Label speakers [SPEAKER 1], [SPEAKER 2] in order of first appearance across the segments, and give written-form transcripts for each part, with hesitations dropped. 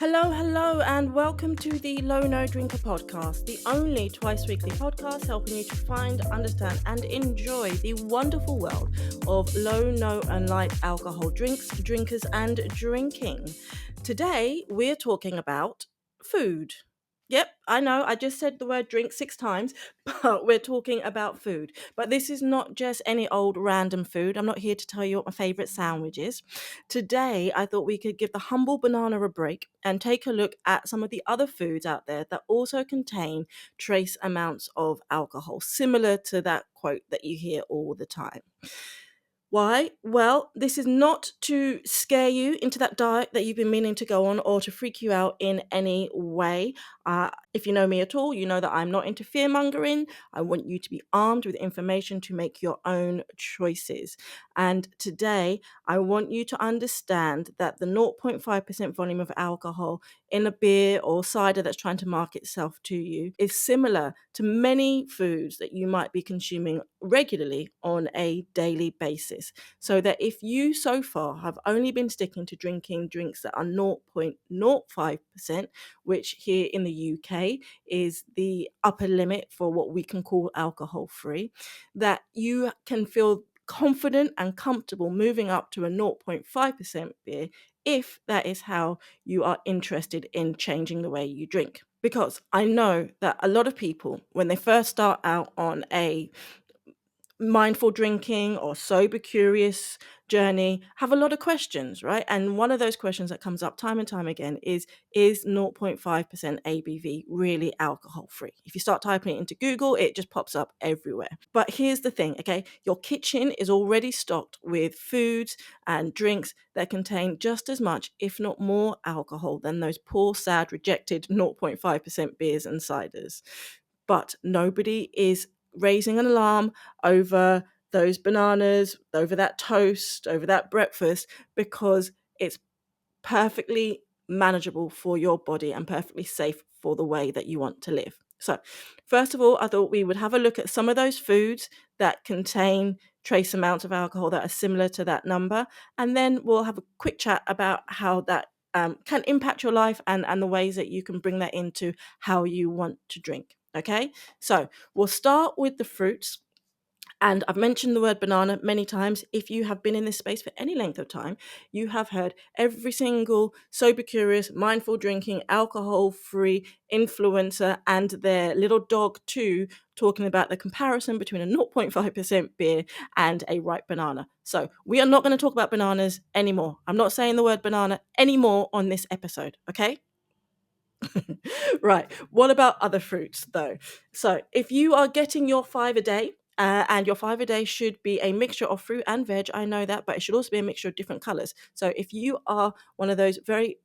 [SPEAKER 1] Hello, hello, and welcome to the Low No Drinker podcast, the only twice weekly podcast helping you to find, understand, and enjoy the wonderful world of low, no, and light alcohol drinks, drinkers, and drinking. Today, we're talking about food. Yep, I know, I just said the word drink 6 times, but we're talking about food. But this is not just any old random food. I'm not here to tell you what my favourite sandwich is. Today, I thought we could give the humble banana a break and take a look at some of the other foods out there that also contain trace amounts of alcohol, similar to that quote that you hear all the time. Why? Well, this is not to scare you into that diet that you've been meaning to go on or to freak you out in any way. If you know me at all, you know that I'm not into fear mongering. I want you to be armed with information to make your own choices. And today, I want you to understand that the 0.5% volume of alcohol in a beer or cider that's trying to market itself to you is similar to many foods that you might be consuming regularly on a daily basis. So that if you so far have only been sticking to drinking drinks that are 0.05%, which here in the UK is the upper limit for what we can call alcohol free, that you can feel confident and comfortable moving up to a 0.5% beer if that is how you are interested in changing the way you drink. Because I know that a lot of people, when they first start out on a mindful drinking or sober curious journey, have a lot of questions, right? And one of those questions that comes up time and time again is 0.5% ABV really alcohol free? If you start typing it into Google, it just pops up everywhere. But here's the thing, okay? Your kitchen is already stocked with foods and drinks that contain just as much, if not more, alcohol than those poor, sad, rejected 0.5% beers and ciders. But nobody is raising an alarm over those bananas, over that toast, over that breakfast, because it's perfectly manageable for your body and perfectly safe for the way that you want to live. So, first of all, I thought we would have a look at some of those foods that contain trace amounts of alcohol that are similar to that number, and then we'll have a quick chat about how that can impact your life and the ways that you can bring that into how you want to drink. Okay, so we'll start with the fruits. And I've mentioned the word banana many times. If you have been in this space for any length of time, you have heard every single sober curious, mindful drinking, alcohol-free influencer and their little dog too talking about the comparison between a 0.5% beer and a ripe banana. So we are not going to talk about bananas anymore. I'm not saying the word banana anymore on this episode, okay? Right. What about other fruits, though? So, if you are getting your 5 a day, and your 5 a day should be a mixture of fruit and veg, I know that, but it should also be a mixture of different colors. So, if you are one of those very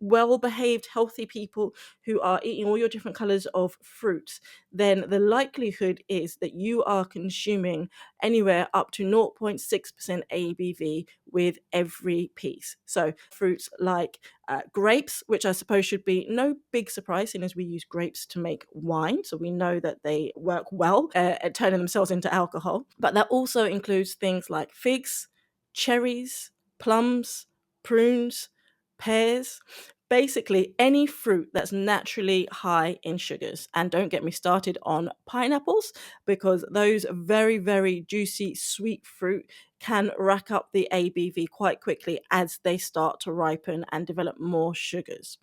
[SPEAKER 1] well-behaved, healthy people who are eating all your different colors of fruits, then the likelihood is that you are consuming anywhere up to 0.6% ABV with every piece. So fruits like grapes, which I suppose should be no big surprise, seeing as we use grapes to make wine, so we know that they work well at turning themselves into alcohol. But that also includes things like figs, cherries, plums, prunes, pears, basically any fruit that's naturally high in sugars. And don't get me started on pineapples, because those very, very juicy, sweet fruit can rack up the ABV quite quickly as they start to ripen and develop more sugars.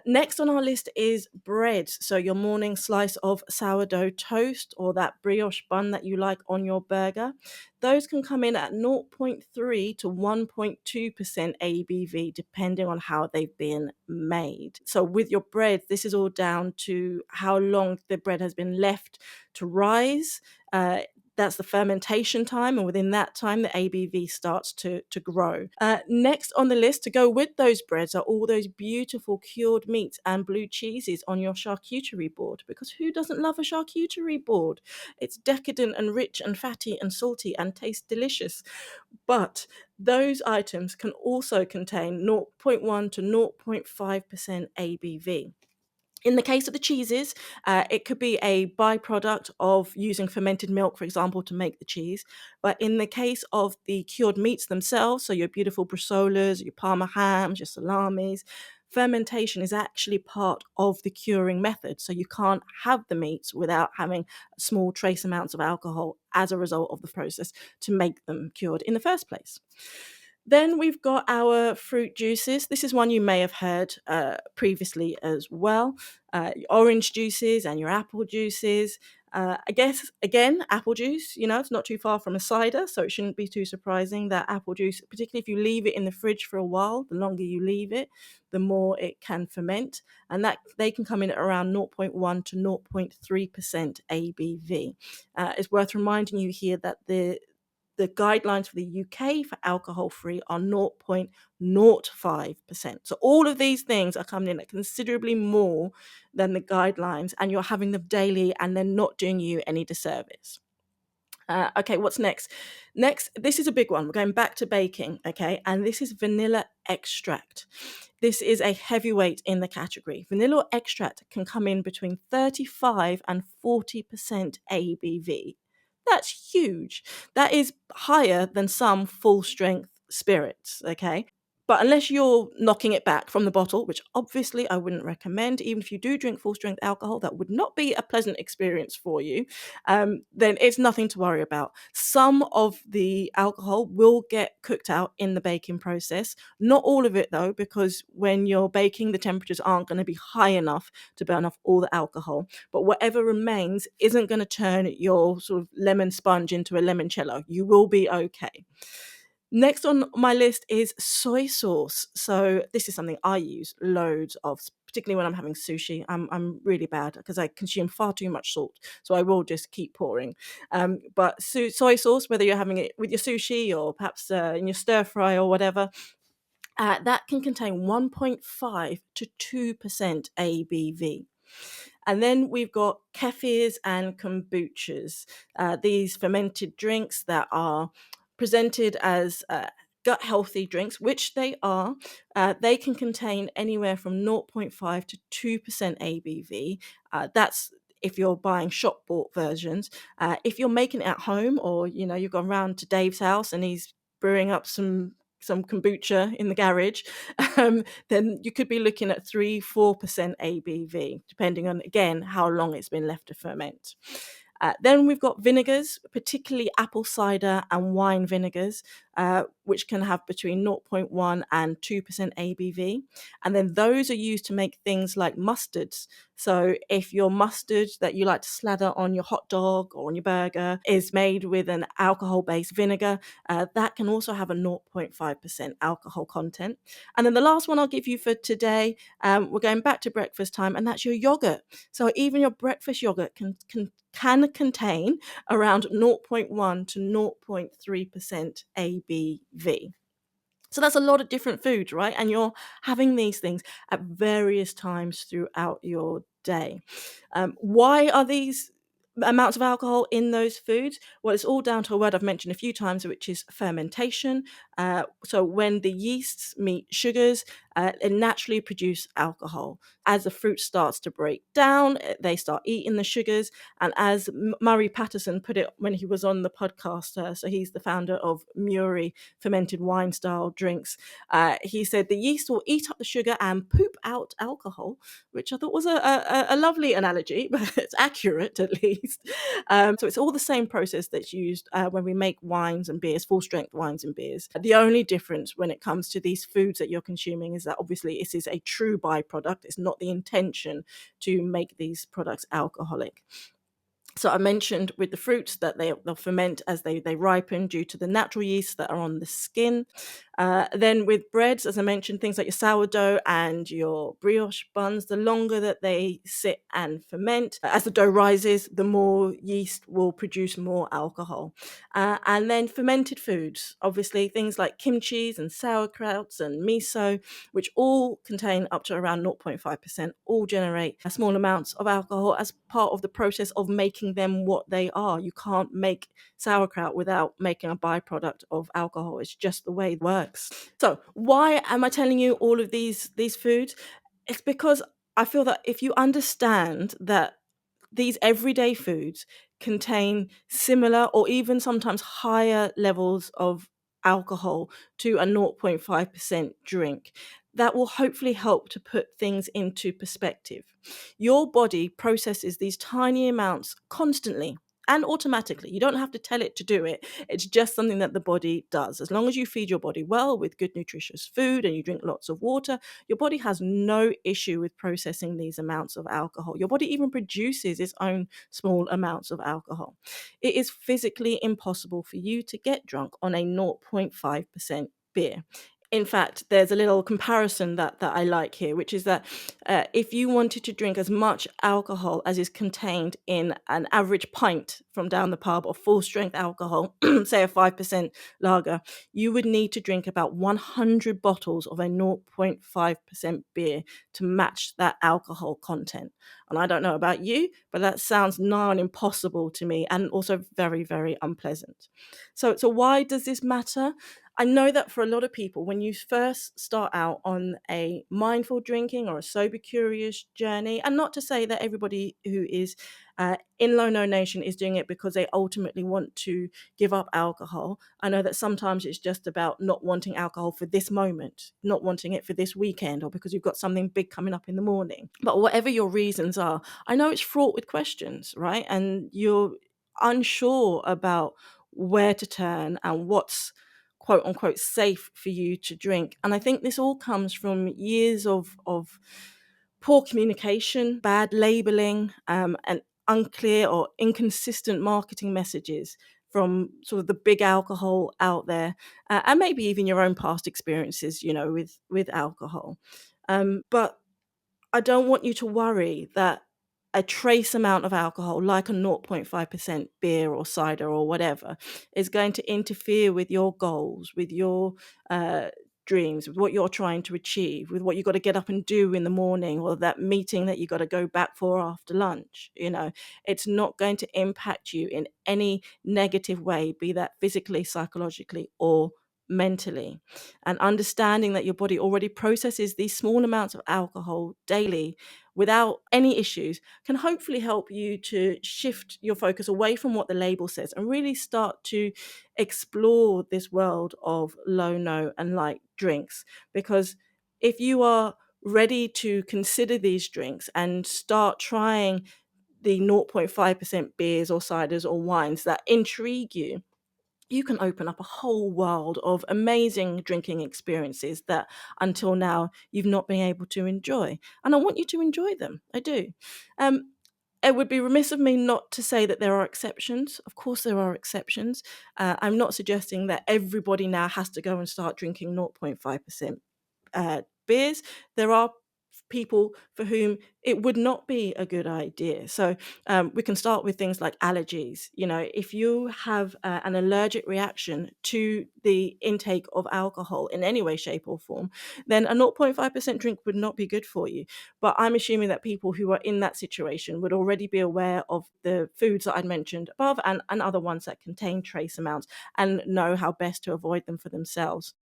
[SPEAKER 1] Next on our list is bread. So your morning slice of sourdough toast or that brioche bun that you like on your burger. Those can come in at 0.3 to 1.2% ABV, depending on how they've been made. So with your bread, this is all down to how long the bread has been left to rise. That's the fermentation time, and within that time, the ABV starts to grow. Next on the list to go with those breads are all those beautiful cured meats and blue cheeses on your charcuterie board, because who doesn't love a charcuterie board? It's decadent and rich and fatty and salty and tastes delicious. But those items can also contain 0.1 to 0.5% ABV. In the case of the cheeses, it could be a byproduct of using fermented milk, for example, to make the cheese. But in the case of the cured meats themselves, so your beautiful bresaolas, your parma hams, your salamis, fermentation is actually part of the curing method. So you can't have the meats without having small trace amounts of alcohol as a result of the process to make them cured in the first place. Then we've got our fruit juices. This is one you may have heard previously as well. Your orange juices and your apple juices. I guess, again, apple juice, it's not too far from a cider, so it shouldn't be too surprising that apple juice, particularly if you leave it in the fridge for a while, the longer you leave it, the more it can ferment. And that they can come in at around 0.1 to 0.3% ABV. It's worth reminding you here that the guidelines for the UK for alcohol-free are 0.05%. So all of these things are coming in at considerably more than the guidelines, and you're having them daily and they're not doing you any disservice. Okay, what's next? Next, this is a big one. We're going back to baking, okay? And this is vanilla extract. This is a heavyweight in the category. Vanilla extract can come in between 35 and 40% ABV. That's huge. That is higher than some full strength spirits, okay? But unless you're knocking it back from the bottle, which obviously I wouldn't recommend, even if you do drink full strength alcohol, that would not be a pleasant experience for you, then it's nothing to worry about. Some of the alcohol will get cooked out in the baking process. Not all of it, though, because when you're baking, the temperatures aren't going to be high enough to burn off all the alcohol. But whatever remains isn't going to turn your sort of lemon sponge into a limoncello. You will be okay. Next on my list is soy sauce. So this is something I use loads of, particularly when I'm having sushi. I'm really bad because I consume far too much salt, so I will just keep pouring. But soy sauce, whether you're having it with your sushi or perhaps in your stir fry or whatever, that can contain 1.5 to 2% ABV. And then we've got kefirs and kombuchas, these fermented drinks that are presented as gut healthy drinks, which they are. They can contain anywhere from 0.5 to 2% ABV. That's if you're buying shop bought versions. If you're making it at home, or you've gone round to Dave's house and he's brewing up some kombucha in the garage, then you could be looking at 3-4% ABV, depending on, again, how long it's been left to ferment. Then we've got vinegars, particularly apple cider and wine vinegars, which can have between 0.1 and 2% ABV. And then those are used to make things like mustards. So if your mustard that you like to slather on your hot dog or on your burger is made with an alcohol-based vinegar, that can also have a 0.5% alcohol content. And then the last one I'll give you for today, we're going back to breakfast time, and that's your yogurt. So even your breakfast yogurt can contain around 0.1 to 0.3% ABV. So that's a lot of different foods, right? And you're having these things at various times throughout your day. Why are these amounts of alcohol in those foods? Well, it's all down to a word I've mentioned a few times, which is fermentation. So when the yeasts meet sugars, they naturally produce alcohol. As the fruit starts to break down, they start eating the sugars. And as Murray Patterson put it when he was on the podcast, so he's the founder of Muri fermented wine style drinks, he said the yeast will eat up the sugar and poop out alcohol, which I thought was a lovely analogy, but it's accurate at least. So it's all the same process that's used when we make wines and beers, full strength wines and beers. The only difference when it comes to these foods that you're consuming is that obviously it is a true byproduct. It's not the intention to make these products alcoholic. So I mentioned with the fruits that they'll ferment as they ripen due to the natural yeasts that are on the skin. Then with breads, as I mentioned, things like your sourdough and your brioche buns, the longer that they sit and ferment, as the dough rises, the more yeast will produce more alcohol. And then fermented foods, obviously things like kimchi and sauerkrauts and miso, which all contain up to around 0.5%, all generate small amounts of alcohol as part of the process of making them what they are. You can't make sauerkraut without making a byproduct of alcohol. It's just the way it works. So why am I telling you all of these foods? It's because I feel that if you understand that these everyday foods contain similar or even sometimes higher levels of alcohol to a 0.5% drink, that will hopefully help to put things into perspective. Your body processes these tiny amounts constantly and automatically. You don't have to tell it to do it. It's just something that the body does. As long as you feed your body well with good, nutritious food and you drink lots of water, your body has no issue with processing these amounts of alcohol. Your body even produces its own small amounts of alcohol. It is physically impossible for you to get drunk on a 0.5% beer. In fact, there's a little comparison that I like here, which is that if you wanted to drink as much alcohol as is contained in an average pint from down the pub of full strength alcohol, say a 5% lager, you would need to drink about 100 bottles of a 0.5% beer to match that alcohol content. And I don't know about you, but that sounds nigh on impossible to me, and also very, very unpleasant. So why does this matter? I know that for a lot of people, when you first start out on a mindful drinking or a sober curious journey, and not to say that everybody who is in Low No Nation is doing it because they ultimately want to give up alcohol. I know that sometimes it's just about not wanting alcohol for this moment, not wanting it for this weekend, or because you've got something big coming up in the morning. But whatever your reasons are, I know it's fraught with questions, right? And you're unsure about where to turn and what's quote unquote safe for you to drink. And I think this all comes from years of poor communication, bad labeling, and unclear or inconsistent marketing messages from sort of the big alcohol out there, and maybe even your own past experiences, with alcohol. But I don't want you to worry that a trace amount of alcohol, like a 0.5% beer or cider or whatever, is going to interfere with your goals, with your uh, dreams, with what you're trying to achieve, with what you've got to get up and do in the morning, or that meeting that you've got to go back for after lunch. It's not going to impact you in any negative way, be that physically, psychologically, or mentally. And understanding that your body already processes these small amounts of alcohol daily without any issues can hopefully help you to shift your focus away from what the label says and really start to explore this world of low, no, and light drinks. Because if you are ready to consider these drinks and start trying the 0.5% beers or ciders or wines that intrigue you can open up a whole world of amazing drinking experiences that until now you've not been able to enjoy. And I want you to enjoy them. I do. Um, it would be remiss of me not to say that there are exceptions. Of course, there are exceptions. I'm not suggesting that everybody now has to go and start drinking 0.5% beers. There are people for whom it would not be a good idea. So we can start with things like allergies. If you have an allergic reaction to the intake of alcohol in any way, shape, or form, then a 0.5% drink would not be good for you. But I'm assuming that people who are in that situation would already be aware of the foods that I'd mentioned above and other ones that contain trace amounts and know how best to avoid them for themselves.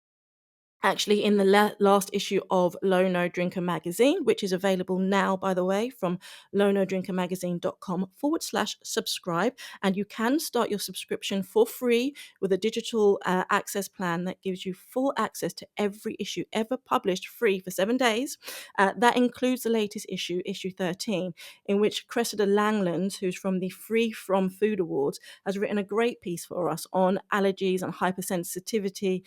[SPEAKER 1] Actually, in the last issue of Low No Drinker magazine, which is available now, by the way, from lownodrinkermagazine.com/subscribe. And you can start your subscription for free with a digital access plan that gives you full access to every issue ever published free for 7 days. That includes the latest issue, issue 13, in which Cressida Langland, who's from the Free From Food Awards, has written a great piece for us on allergies and hypersensitivity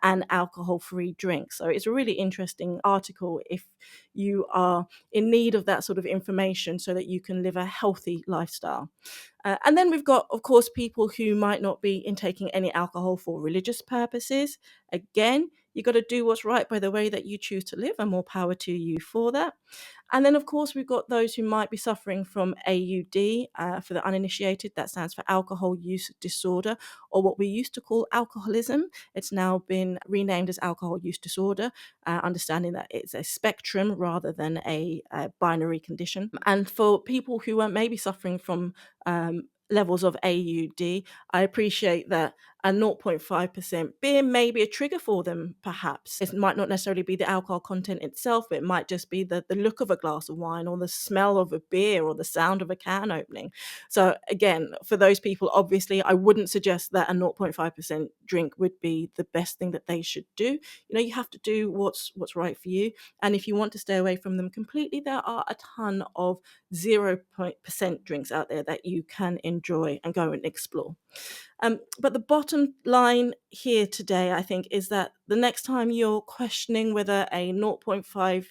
[SPEAKER 1] and alcohol-free drinks. So it's a really interesting article if you are in need of that sort of information so that you can live a healthy lifestyle. And then we've got, of course, people who might not be intaking any alcohol for religious purposes. Again, you've got to do what's right by the way that you choose to live, and more power to you for that. And then, of course, we've got those who might be suffering from AUD. For the uninitiated, that stands for alcohol use disorder, or what we used to call alcoholism. It's now been renamed as alcohol use disorder, understanding that it's a spectrum rather than a binary condition. And for people who are maybe suffering from levels of AUD, I appreciate that a 0.5% beer may be a trigger for them, perhaps. It might not necessarily be the alcohol content itself, but it might just be the look of a glass of wine or the smell of a beer or the sound of a can opening. So again, for those people, obviously, I wouldn't suggest that a 0.5% drink would be the best thing that they should do. You have to do what's right for you. And if you want to stay away from them completely, there are a ton of 0% drinks out there that you can enjoy and go and explore. But the bottom line here today, I think, is that the next time you're questioning whether a 0.5%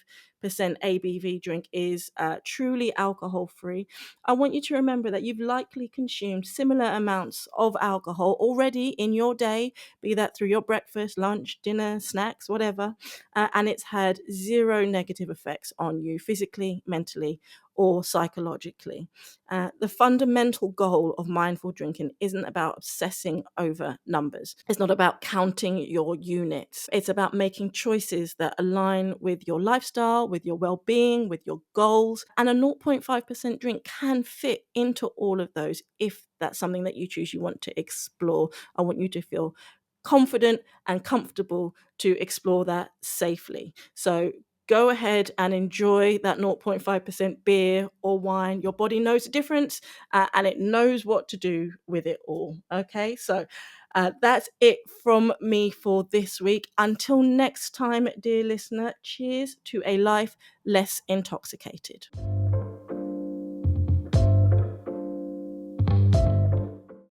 [SPEAKER 1] ABV drink is truly alcohol free, I want you to remember that you've likely consumed similar amounts of alcohol already in your day, be that through your breakfast, lunch, dinner, snacks, whatever, and it's had zero negative effects on you physically, mentally, or psychologically. The fundamental goal of mindful drinking isn't about obsessing over numbers. It's not about counting your units. It's about making choices that align with your lifestyle, with your well-being, with your goals. And a 0.5% drink can fit into all of those if that's something that you choose you want to explore. I want you to feel confident and comfortable to explore that safely. So go ahead and enjoy that 0.5% beer or wine. Your body knows the difference and it knows what to do with it all. Okay, so that's it from me for this week. Until next time, dear listener, cheers to a life less intoxicated.